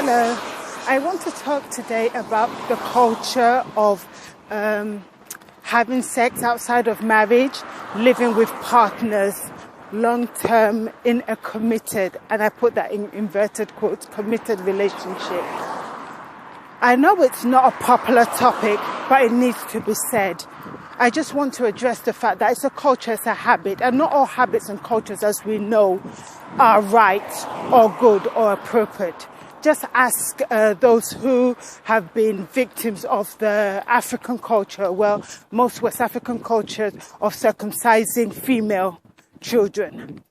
Hello. I want to talk today about the culture of having sex outside of marriage, living with partners, long-term in a committed, and I put that in inverted quotes, committed relationship. I know it's not a popular topic, but it needs to be said. I just want to address the fact that it's a culture, it's a habit, and not all habits and cultures, as we know, are right or good or appropriate. Just ask those who have been victims of the African culture, well, most West African cultures, of circumcising female children.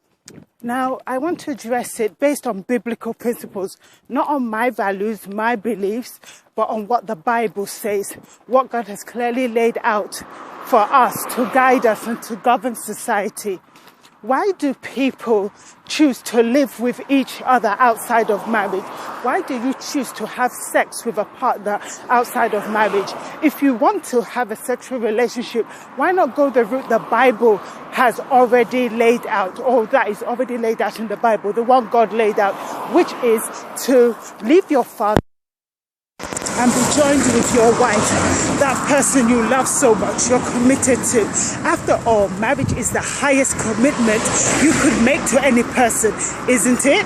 Now, I want to address it based on biblical principles, not on my values, my beliefs, but on what the Bible says, what God has clearly laid out for us to guide us and to govern society. Why do people choose to live with each other outside of marriage? Why do you choose to have sex with a partner outside of marriage? If you want to have a sexual relationship, why not go the route the Bible has already laid out, or that is already laid out in the Bible, the one God laid out, which is to leave your father and be joined with your wife, that person you love so much, you're committed to. After all, marriage is the highest commitment you could make to any person, isn't it?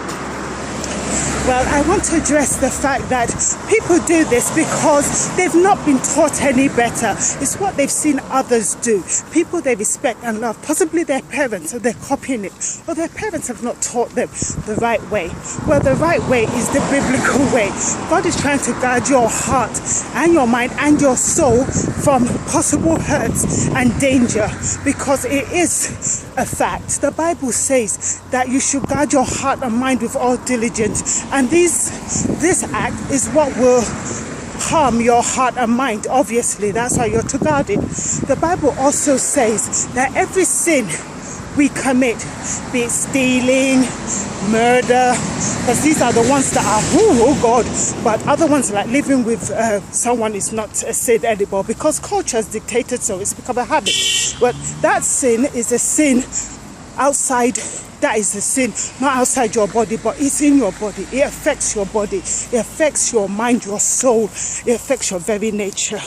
Well, I want to address the fact that people do this because they've not been taught any better. It's what they've seen others do. People they respect and love, possibly their parents, or they're copying it, or their parents have not taught them the right way. Well, the right way is the biblical way. God is trying to guard your heart and your mind and your soul from possible hurts and danger, because it is a fact. The Bible says that you should guard your heart and mind with all diligence. And this act is what will harm your heart and mind. Obviously, that's why you're to guard it. The Bible also says that every sin we commit, be it stealing, murder, because these are the ones that are, oh God, but other ones like living with someone is not a sin anymore because culture has dictated so, it's become a habit. But that sin is a sin outside. That is a sin, not outside your body, but it's in your body. It affects your body. It affects your mind, your soul. It affects your very nature.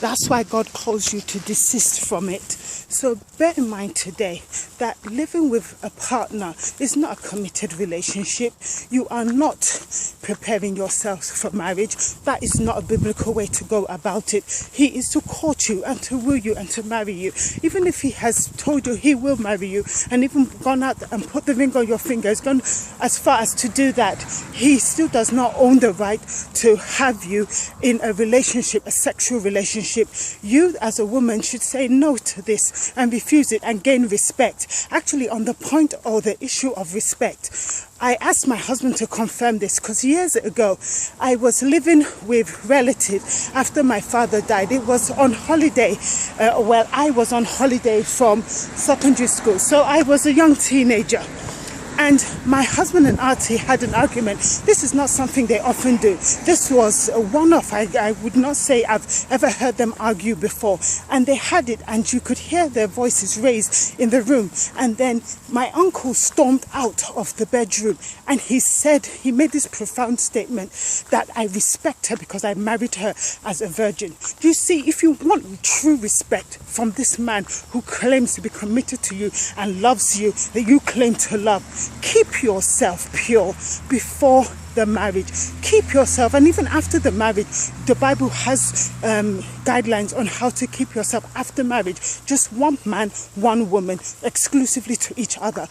That's why God calls you to desist from it. So bear in mind today that living with a partner is not a committed relationship. You are not preparing yourself for marriage. That is not a biblical way to go about it. He is to court you and to woo you and to marry you. Even if he has told you he will marry you and even gone out and put the ring on your finger, has gone as far as to do that, he still does not own the right to have you in a relationship, a sexual relationship. You as a woman should say no to this and refuse it and gain respect. Actually, on the point or the issue of respect, I asked my husband to confirm this because years ago I was living with relatives after my father died. It was on holiday. I was on holiday from secondary school, so I was a young teenager. And my husband and auntie had an argument. This is not something they often do. This was a one-off. I would not say I've ever heard them argue before. And they had it, and you could hear their voices raised in the room. And then my uncle stormed out of the bedroom, and he made this profound statement that I respect her because I married her as a virgin. You see, if you want true respect from this man who claims to be committed to you and loves you, that you claim to love, keep yourself pure before the marriage. Keep yourself, and even after the marriage, the Bible has guidelines on how to keep yourself after marriage. Just one man, one woman, exclusively to each other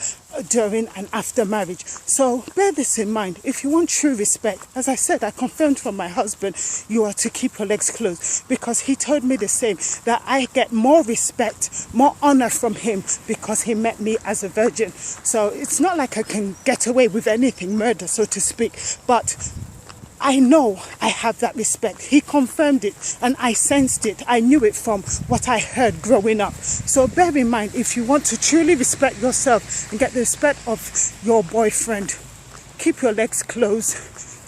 during and after marriage. So bear this in mind. If you want true respect, as I said, I confirmed from my husband, you are to keep your legs closed, because he told me the same, that I get more respect, more honor from him because he met me as a virgin. So it's not like I can get away with anything, murder, so to speak, but I know I have that respect. He confirmed it and I sensed it. I knew it from what I heard growing up. So bear in mind, if you want to truly respect yourself and get the respect of your boyfriend, keep your legs closed.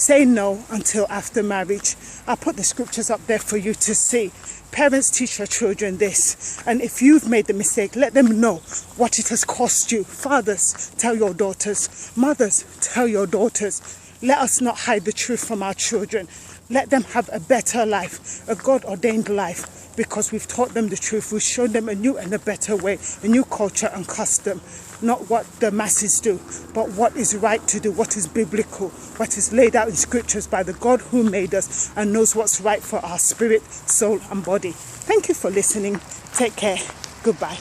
Say no until after marriage. I'll put the scriptures up there for you to see. Parents, teach your children this. And if you've made the mistake, let them know what it has cost you. Fathers, tell your daughters. Mothers, tell your daughters. Let us not hide the truth from our children. Let them have a better life, a God-ordained life, because we've taught them the truth. We've shown them a new and a better way, a new culture and custom. Not what the masses do, but what is right to do, what is biblical, what is laid out in scriptures by the God who made us and knows what's right for our spirit, soul and body. Thank you for listening. Take care. Goodbye.